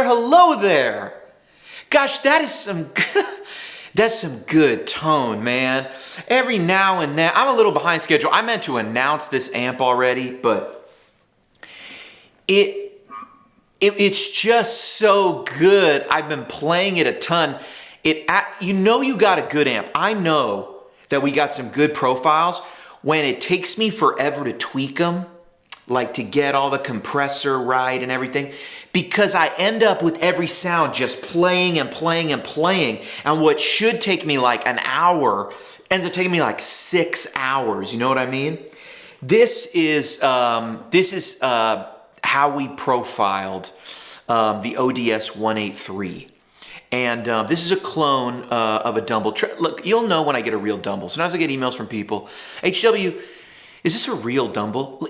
Hello there. Gosh, that's some good tone, man. Every now and then, I'm a little behind schedule. I meant to announce this amp already, but it's just so good. I've been playing it a ton. You know you got a good amp. I know that we got some good profiles when it takes me forever to tweak them, like to get all the compressor right and everything, because I end up with every sound just playing and playing and playing, and what should take me like an hour ends up taking me like 6 hours. You know what I mean? This is how we profiled the ODS 183. And this is a clone of a Dumble. Look, you'll know when I get a real Dumble. Sometimes I get emails from people. HW, is this a real Dumble?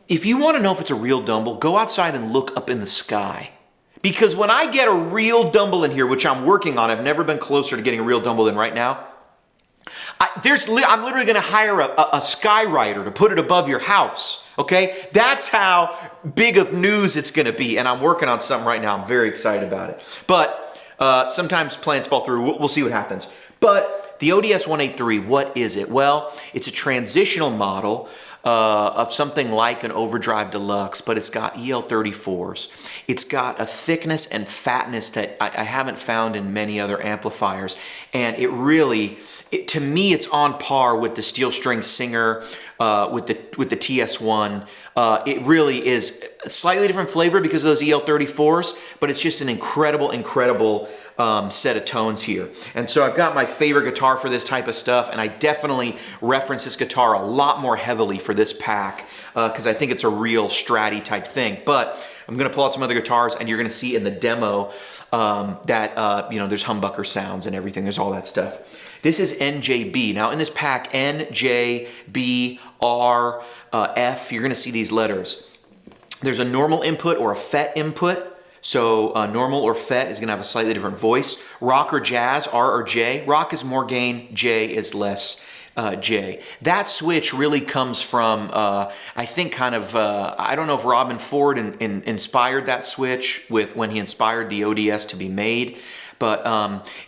If you want to know if it's a real Dumble, go outside and look up in the sky. Because when I get a real Dumble in here, which I'm working on, I've never been closer to getting a real Dumble in right now. I'm literally going to hire a skywriter to put it above your house. Okay? That's how big of news it's going to be. And I'm working on something right now. I'm very excited about it. But sometimes plans fall through. We'll see what happens. But the ODS 183, what is it? Well, it's a transitional model of something like an Overdrive Deluxe, but it's got EL34s. It's got a thickness and fatness that I haven't found in many other amplifiers. And it really, to me, it's on par with the Steel String Singer, with the TS1. It really is a slightly different flavor because of those EL34s, but it's just an incredible, incredible set of tones here. And so I've got my favorite guitar for this type of stuff, and I definitely reference this guitar a lot more heavily for this pack because I think it's a real Stratty type thing. But I'm going to pull out some other guitars, and you're going to see in the demo that there's humbucker sounds and everything. There's all that stuff. This is NJB. Now in this pack, N, J, B, R, F, you're going to see these letters. There's a normal input or a FET input. So normal or FET is going to have a slightly different voice. Rock or jazz, R or J. Rock is more gain, J is less J. That switch really comes from, I think kind of, I don't know if Robin Ford inspired that switch when he inspired the ODS to be made. But,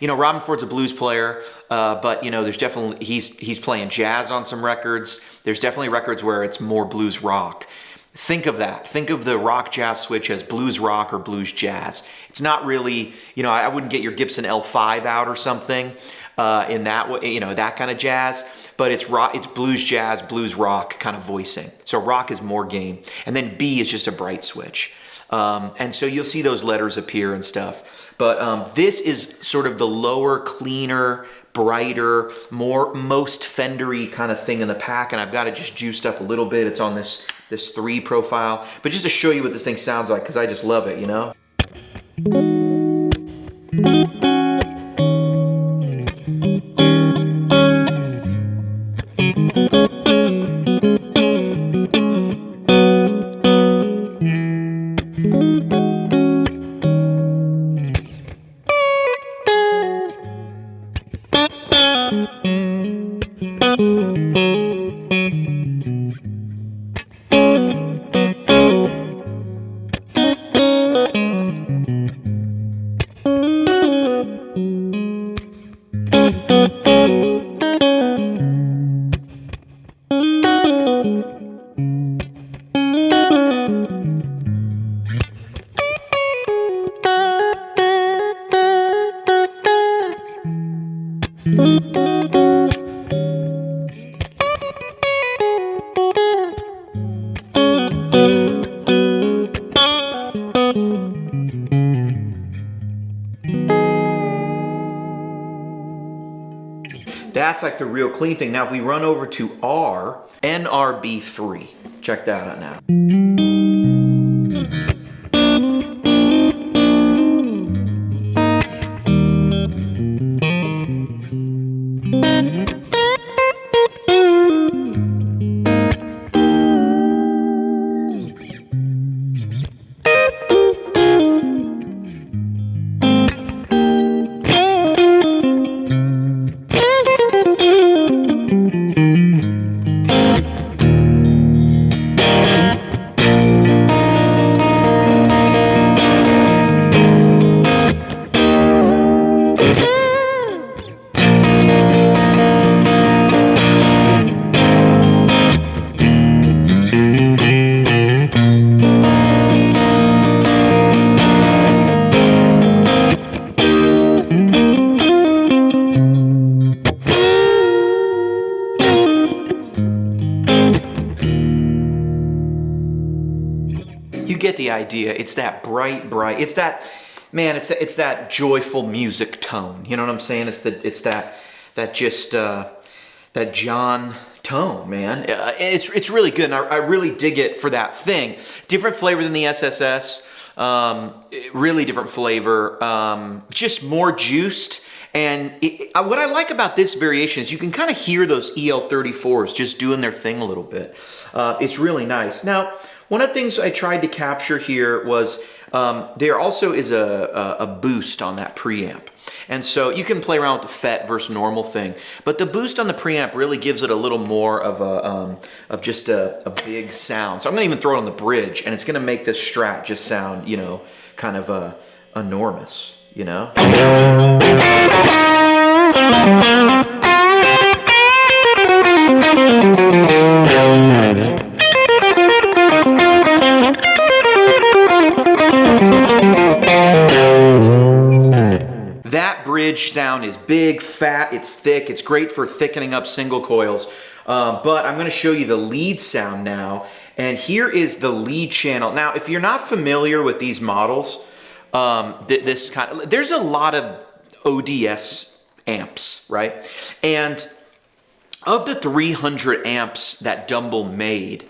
Robin Ford's a blues player, but, there's definitely, he's playing jazz on some records. There's definitely records where it's more blues rock. Think of that. Think of the rock jazz switch as blues rock or blues jazz. It's not really, I wouldn't get your Gibson L5 out or something in that way, that kind of jazz. But it's rock, it's blues jazz, blues rock kind of voicing. So rock is more gain. And then B is just a bright switch. And so you'll see those letters appear and stuff. But this is sort of the lower, cleaner, brighter, most Fendery kind of thing in the pack. And I've got it just juiced up a little bit. It's on this 3 profile. But just to show you what this thing sounds like, because I just love it, That's like the real clean thing. Now if we run over to R, NRB3, check that out now. You get the idea. It's that bright, it's that, man, it's that joyful music tone. You know what I'm saying? It's that John tone, man. It's really good, and I really dig it for that thing. Different flavor than the SSS. Really different flavor. Just more juiced. And what I like about this variation is you can kind of hear those EL34s just doing their thing a little bit. It's really nice. Now, one of the things I tried to capture here was there also is a boost on that preamp. And so you can play around with the FET versus normal thing, but the boost on the preamp really gives it a little more of just a big sound. So I'm gonna even throw it on the bridge, and it's gonna make this Strat just sound, you know, kind of enormous, you know? That bridge sound is big, fat, it's thick, it's great for thickening up single coils. But I'm gonna show you the lead sound now. And here is the lead channel. Now, if you're not familiar with these models, there's a lot of ODS amps, right? And of the 300 amps that Dumble made,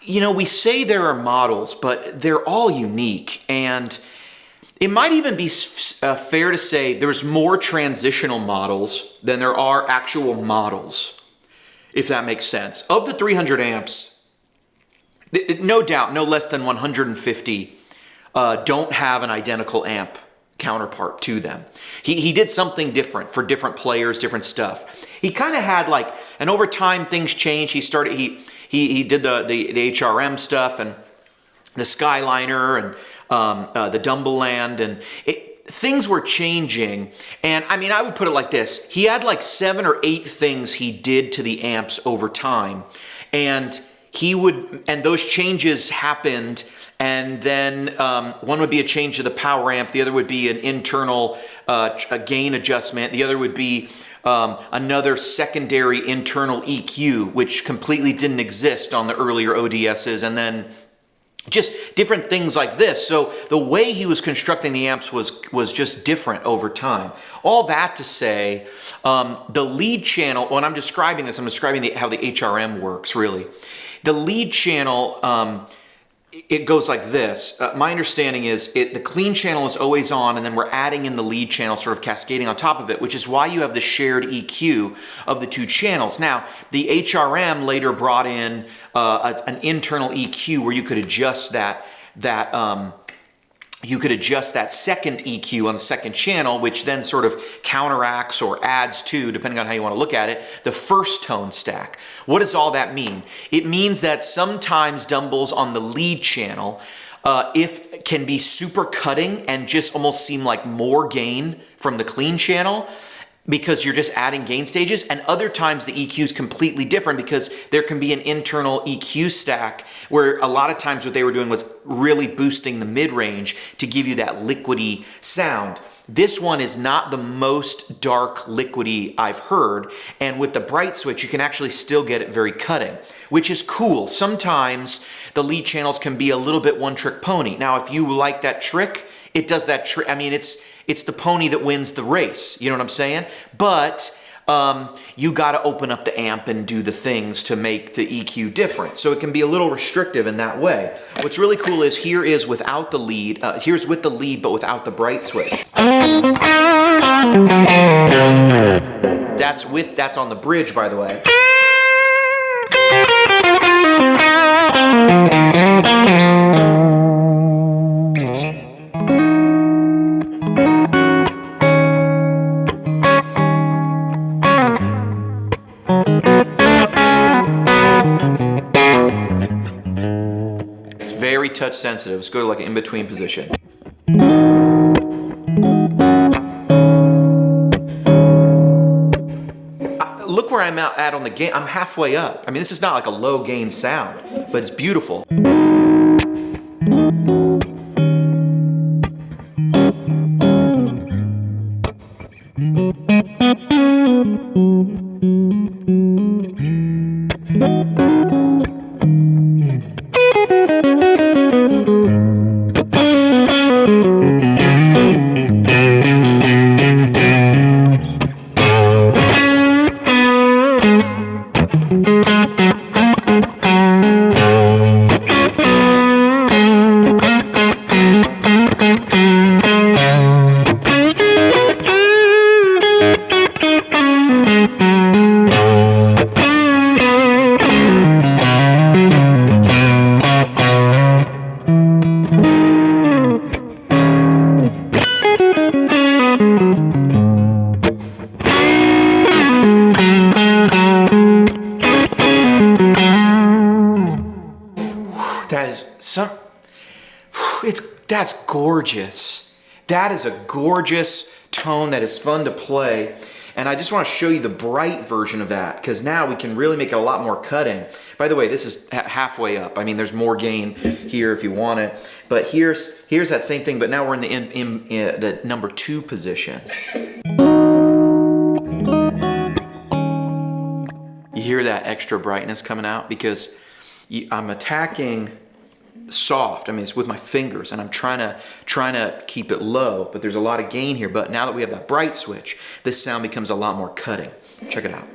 you know, we say there are models, but they're all unique. And it might even be fair to say there's more transitional models than there are actual models, if that makes sense. Of the 300 amps, no doubt, no less than 150 don't have an identical amp counterpart to them. He did something different for different players, different stuff. He kind of had like, and over time things changed. He did the HRM stuff and the Skyliner and the Dumbleland, and things were changing. And I mean, I would put it like this. He had like 7 or 8 things he did to the amps over time. And those changes happened. And then one would be a change to the power amp. The other would be an internal a gain adjustment. The other would be another secondary internal EQ, which completely didn't exist on the earlier ODSs, and then just different things like this. So the way he was constructing the amps was just different over time. All that to say, the lead channel, when I'm describing this, I'm describing how the HRM works, really. The lead channel, it goes like this. My understanding is the clean channel is always on, and then we're adding in the lead channel sort of cascading on top of it, which is why you have the shared EQ of the 2 channels. Now, the HRM later brought in an internal EQ where you could adjust that second EQ on the second channel, which then sort of counteracts or adds to, depending on how you want to look at it, the first tone stack. What does all that mean? It means that sometimes Dumbles on the lead channel can be super cutting and just almost seem like more gain from the clean channel. because you're just adding gain stages, and other times the EQ is completely different because there can be an internal EQ stack where a lot of times what they were doing was really boosting the mid-range to give you that liquidy sound. This one is not the most dark liquidy I've heard, and with the bright switch you can actually still get it very cutting, which is cool. Sometimes the lead channels can be a little bit one-trick pony. Now if you like that trick, it does that trick. I mean, it's the pony that wins the race, you know what I'm saying? But you got to open up the amp and do the things to make the EQ different. So it can be a little restrictive in that way. What's really cool is here is without the lead, here's with the lead but without the bright switch. That's on the bridge, by the way. Very touch sensitive. Let's go to like an in-between position. Look where I'm at on the gain. I'm halfway up. I mean, this is not like a low gain sound, but it's beautiful. That's gorgeous. That is a gorgeous tone that is fun to play. And I just want to show you the bright version of that because now we can really make it a lot more cutting. By the way, this is halfway up. I mean, there's more gain here if you want it. But here's that same thing, but now we're in the number 2 position. You hear that extra brightness coming out because I'm attacking soft. I mean, it's with my fingers and I'm trying to keep it low, but there's a lot of gain here. But now that we have that bright switch, this sound becomes a lot more cutting. Check it out.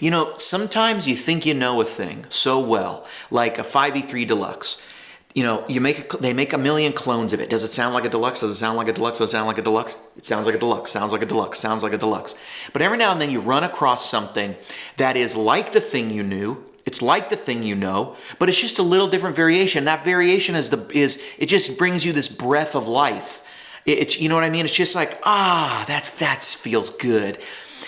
You know, sometimes you think you know a thing so well, like a 5E3 Deluxe. You know, they make a million clones of it. Does it sound like a Deluxe? Does it sound like a Deluxe? Does it sound like a Deluxe? It sounds like a Deluxe, sounds like a Deluxe, sounds like a Deluxe. But every now and then you run across something that is like the thing you knew, it's like the thing you know, but it's just a little different variation. That variation it just brings you this breath of life. You know what I mean? It's just like, that feels good.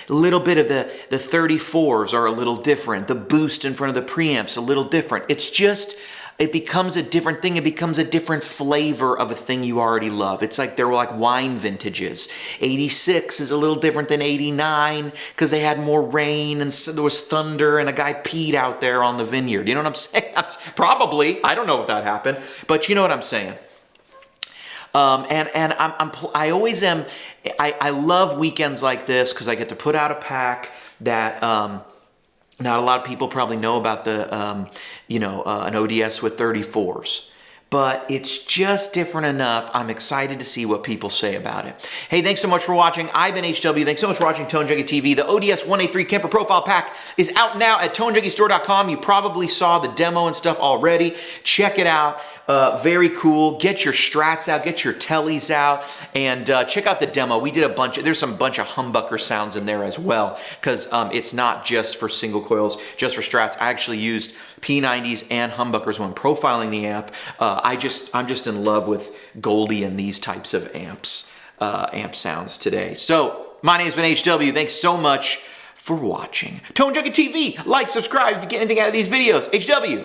A little bit of the 34s are a little different. The boost in front of the preamp's a little different. It's just, it becomes a different thing. It becomes a different flavor of a thing you already love. It's like they're like wine vintages. 86 is a little different than 89 because they had more rain and so there was thunder and a guy peed out there on the vineyard. You know what I'm saying? Probably. I don't know if that happened, but you know what I'm saying. I always am. I love weekends like this because I get to put out a pack that not a lot of people probably know about the an ODS with 34s. But it's just different enough. I'm excited to see what people say about it. Hey, thanks so much for watching. I've been HW. Thanks so much for watching Tone Junkie TV. The ODS 183 Kemper Profile Pack is out now at ToneJunkieStore.com. You probably saw the demo and stuff already. Check it out. Very cool. Get your strats out. Get your tellies out. And check out the demo. We did there's some bunch of humbucker sounds in there as well. Because it's not just for single coils, just for strats. I actually used P90s and humbuckers when profiling the amp. I'm just in love with Goldie and these types of amp sounds today. So my name's been HW. Thanks so much for watching. Tone Junkie TV. Like, subscribe if you get anything out of these videos. HW.